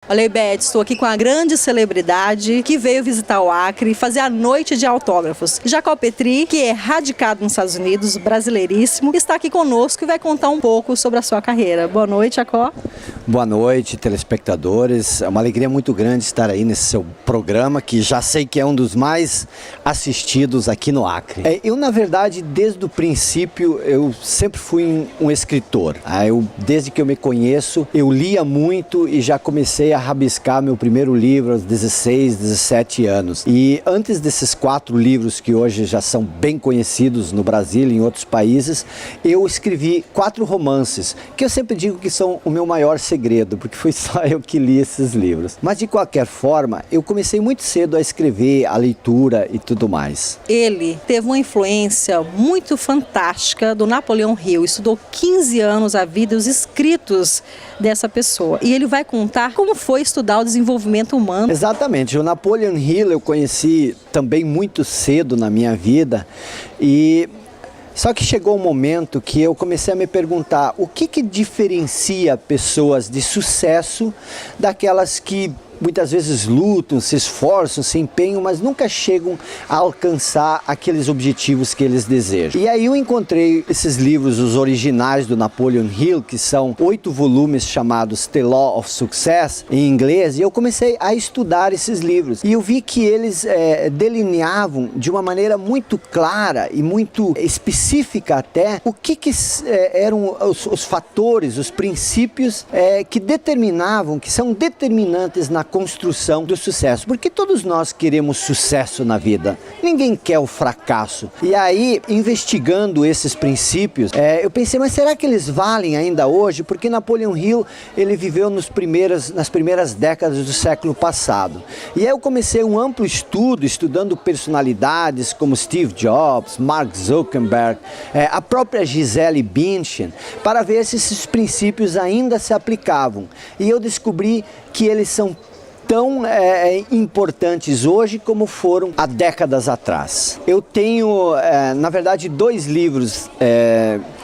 Olha aí, Beth, estou aqui com a grande celebridade que veio visitar o Acre e fazer a noite de autógrafos. Jacó Petri, que é radicado nos Estados Unidos, brasileiríssimo, está aqui conosco e vai contar um pouco sobre a sua carreira. Boa noite, Jacó. Boa noite, telespectadores. É uma alegria muito grande estar aí nesse seu programa, que já sei que é um dos mais assistidos aqui no Acre. Eu, na verdade, desde o princípio, eu sempre fui um escritor. Desde que eu me conheço, eu lia muito e já comecei a rabiscar meu primeiro livro aos 16, 17 anos. E antes desses 4 livros que hoje já são bem conhecidos no Brasil e em outros países, eu escrevi 4 romances, que eu sempre digo que são o meu maior segredo, porque foi só eu que li esses livros. Mas de qualquer forma, eu comecei muito cedo a escrever, a leitura e tudo mais. Ele teve uma influência muito fantástica do Napoleão Hill, estudou 15 anos a vida e os escritos dessa pessoa. E ele vai contar como foi estudar o desenvolvimento humano. Exatamente, o Napoleon Hill eu conheci também muito cedo na minha vida só que chegou um momento que eu comecei a me perguntar o que diferencia pessoas de sucesso daquelas que muitas vezes lutam, se esforçam, se empenham, mas nunca chegam a alcançar aqueles objetivos que eles desejam. E aí eu encontrei esses livros, os originais do Napoleon Hill, que são 8 volumes chamados The Law of Success, em inglês, e eu comecei a estudar esses livros. E eu vi que eles delineavam de uma maneira muito clara e muito específica até o que eram os fatores, os princípios que determinavam, que são determinantes na construção do sucesso, porque todos nós queremos sucesso na vida, ninguém quer o fracasso. E aí, investigando esses princípios, eu pensei, mas será que eles valem ainda hoje? Porque Napoleon Hill, ele viveu nas primeiras décadas do século passado. E aí eu comecei um amplo estudo, estudando personalidades como Steve Jobs, Mark Zuckerberg, a própria Gisele Bündchen, para ver se esses princípios ainda se aplicavam. E eu descobri que eles são tão importantes hoje como foram há décadas atrás. Eu tenho, na verdade, 2 livros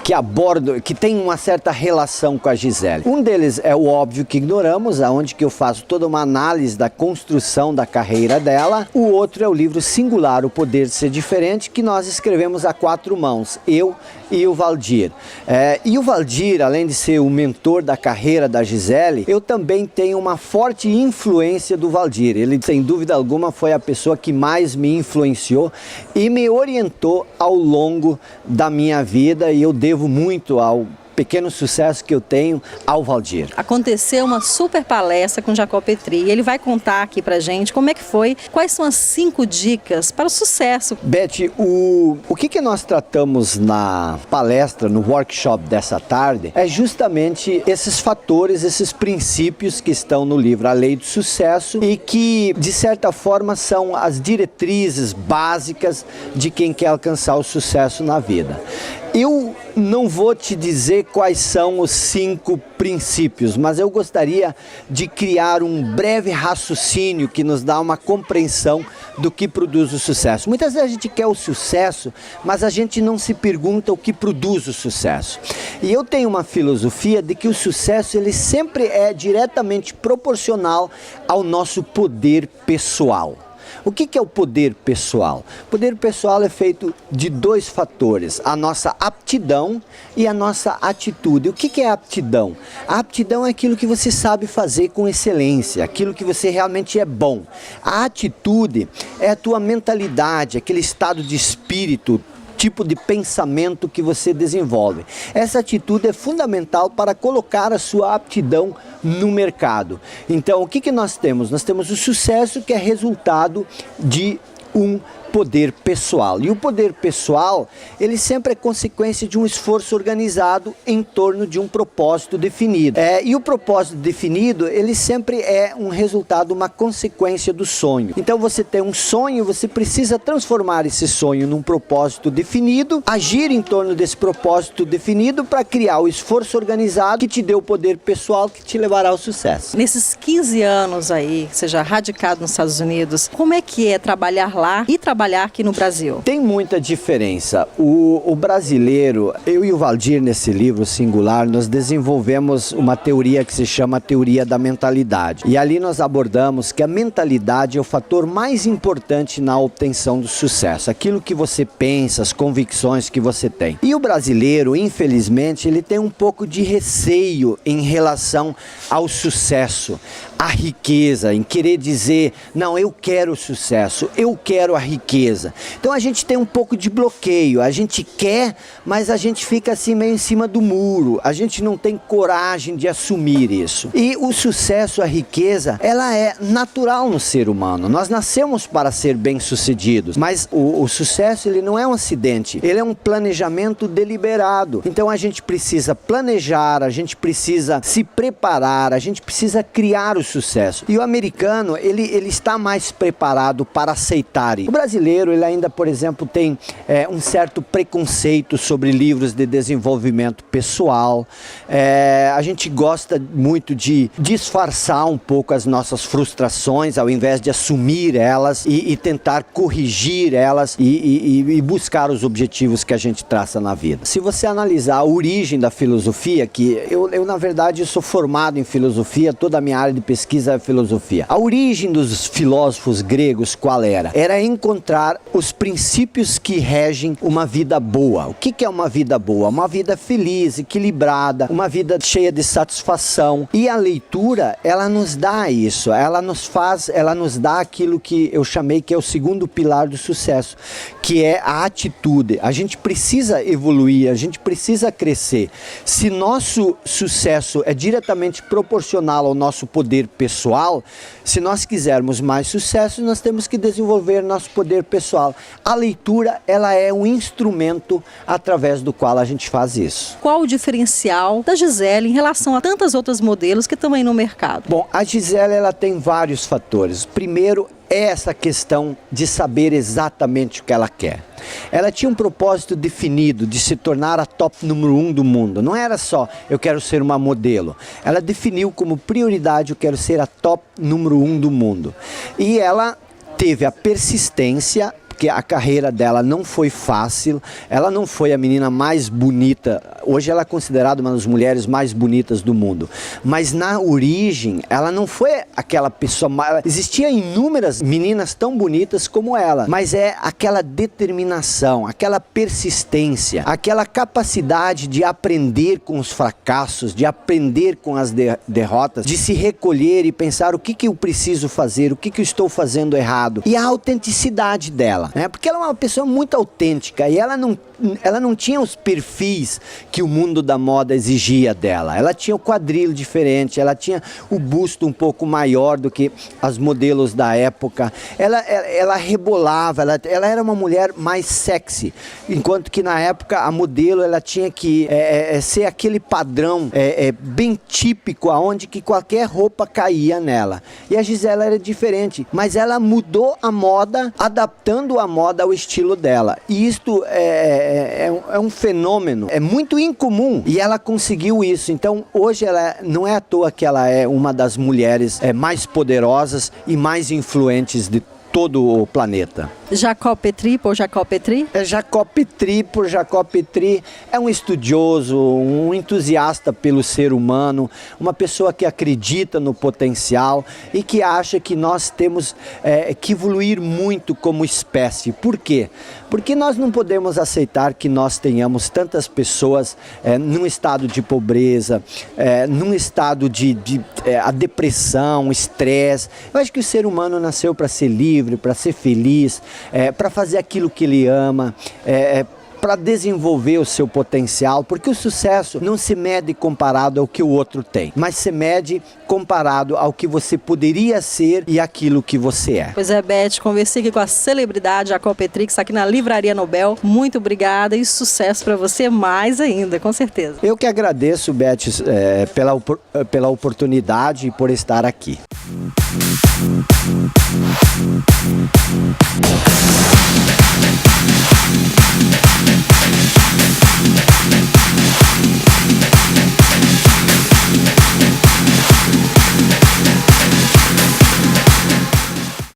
que abordam, que tem uma certa relação com a Gisele. Um deles é O Óbvio que Ignoramos, onde que eu faço toda uma análise da construção da carreira dela. O outro é o livro Singular, O Poder de Ser Diferente, que nós escrevemos a 4 mãos, eu e o Valdir. E o Valdir, além de ser o mentor da carreira da Gisele, eu também tenho uma forte influência do Valdir. Ele, sem dúvida alguma, foi a pessoa que mais me influenciou e me orientou ao longo da minha vida, e eu devo muito ao pequeno sucesso que eu tenho ao Valdir. Aconteceu uma super palestra com Jacó Petri e ele vai contar aqui pra gente como é que foi, quais são as 5 dicas para o sucesso. Beth, o que nós tratamos na palestra, no workshop dessa tarde, é justamente esses fatores, esses princípios que estão no livro A Lei do Sucesso e que, de certa forma, são as diretrizes básicas de quem quer alcançar o sucesso na vida. Eu não vou te dizer quais são os 5 princípios, mas eu gostaria de criar um breve raciocínio que nos dá uma compreensão do que produz o sucesso. Muitas vezes a gente quer o sucesso, mas a gente não se pergunta o que produz o sucesso. E eu tenho uma filosofia de que o sucesso ele sempre é diretamente proporcional ao nosso poder pessoal. O que é o poder pessoal? O poder pessoal é feito de 2 fatores, a nossa aptidão e a nossa atitude. O que é a aptidão? A aptidão é aquilo que você sabe fazer com excelência, aquilo que você realmente é bom. A atitude é a tua mentalidade, aquele estado de espírito, tipo de pensamento que você desenvolve. Essa atitude é fundamental para colocar a sua aptidão no mercado. Então, o que nós temos? Nós temos o sucesso, que é resultado de um poder pessoal. E o poder pessoal, ele sempre é consequência de um esforço organizado em torno de um propósito definido. E o propósito definido, ele sempre é um resultado, uma consequência do sonho. Então você tem um sonho, você precisa transformar esse sonho num propósito definido, agir em torno desse propósito definido para criar o esforço organizado que te dê o poder pessoal que te levará ao sucesso. Nesses 15 anos aí, seja radicado nos Estados Unidos, como é que é trabalhar lá e trabalhar trabalhar aqui no Brasil? Tem muita diferença. O brasileiro, eu e o Valdir nesse livro Singular, nós desenvolvemos uma teoria que se chama teoria da mentalidade. E ali nós abordamos que a mentalidade é o fator mais importante na obtenção do sucesso. Aquilo que você pensa, as convicções que você tem. E o brasileiro, infelizmente, ele tem um pouco de receio em relação ao sucesso, à riqueza, em querer dizer, não, eu quero o sucesso, eu quero a riqueza. Então a gente tem um pouco de bloqueio, a gente quer, mas a gente fica assim meio em cima do muro, a gente não tem coragem de assumir isso. E o sucesso, a riqueza, ela é natural no ser humano, nós nascemos para ser bem-sucedidos, mas o sucesso ele não é um acidente, ele é um planejamento deliberado. Então a gente precisa planejar, a gente precisa se preparar, a gente precisa criar o sucesso. E o americano, ele está mais preparado para aceitar isso. O brasileiro, ele ainda, por exemplo, tem um certo preconceito sobre livros de desenvolvimento pessoal. A gente gosta muito de disfarçar um pouco as nossas frustrações, ao invés de assumir elas e tentar corrigir elas e buscar os objetivos que a gente traça na vida. Se você analisar a origem da filosofia, que eu na verdade sou formado em filosofia, toda a minha área de pesquisa é filosofia. A origem dos filósofos gregos qual era? Era encontrar os princípios que regem uma vida boa. O que é uma vida boa? Uma vida feliz, equilibrada, uma vida cheia de satisfação. E a leitura, ela nos dá isso, ela nos dá aquilo que eu chamei que é o segundo pilar do sucesso, que é a atitude. A gente precisa evoluir, a gente precisa crescer. Se nosso sucesso é diretamente proporcional ao nosso poder pessoal, se nós quisermos mais sucesso, nós temos que desenvolver nosso poder pessoal. A leitura, ela é um instrumento através do qual a gente faz isso. Qual o diferencial da Gisele em relação a tantas outras modelos que estão aí no mercado? Bom, a Gisele, ela tem vários fatores. Primeiro, é essa questão de saber exatamente o que ela quer. Ela tinha um propósito definido de se tornar a top número 1 do mundo. Não era só, eu quero ser uma modelo. Ela definiu como prioridade, eu quero ser a top número 1 do mundo. E ela teve a persistência, porque a carreira dela não foi fácil, ela não foi a menina mais bonita, hoje ela é considerada uma das mulheres mais bonitas do mundo, mas na origem ela não foi aquela pessoa, existiam inúmeras meninas tão bonitas como ela, mas é aquela determinação, aquela persistência, aquela capacidade de aprender com os fracassos, de aprender com as derrotas, de se recolher e pensar o que eu preciso fazer, o que eu estou fazendo errado, e a autenticidade dela. Porque ela é uma pessoa muito autêntica e ela não tinha os perfis que o mundo da moda exigia dela. Ela tinha o quadril diferente, ela tinha o busto um pouco maior do que as modelos da época. Ela rebolava, ela era uma mulher mais sexy, enquanto que na época a modelo ela tinha que ser aquele padrão bem típico, aonde que qualquer roupa caía nela. E a Gisele era diferente, mas ela mudou a moda, adaptando a moda ao estilo dela. E isto é um fenômeno, é muito incomum, e ela conseguiu isso. Então hoje ela não é à toa que ela é uma das mulheres mais poderosas e mais influentes de todo o planeta. Jacob Petri por Jacob Petri? Jacob Petri por Jacob Petri é um estudioso, um entusiasta pelo ser humano, uma pessoa que acredita no potencial e que acha que nós temos que evoluir muito como espécie. Por quê? Porque nós não podemos aceitar que nós tenhamos tantas pessoas num estado de pobreza, num estado de a depressão, estresse. Eu acho que o ser humano nasceu para ser livre, para ser feliz, para fazer aquilo que ele ama, para desenvolver o seu potencial, porque o sucesso não se mede comparado ao que o outro tem, mas se mede comparado ao que você poderia ser e aquilo que você é. Pois é, Beth, conversei aqui com a celebridade Jacob Petri, que está aqui na Livraria Nobel. Muito obrigada e sucesso para você mais ainda, com certeza. Eu que agradeço, Beth, pela oportunidade e por estar aqui.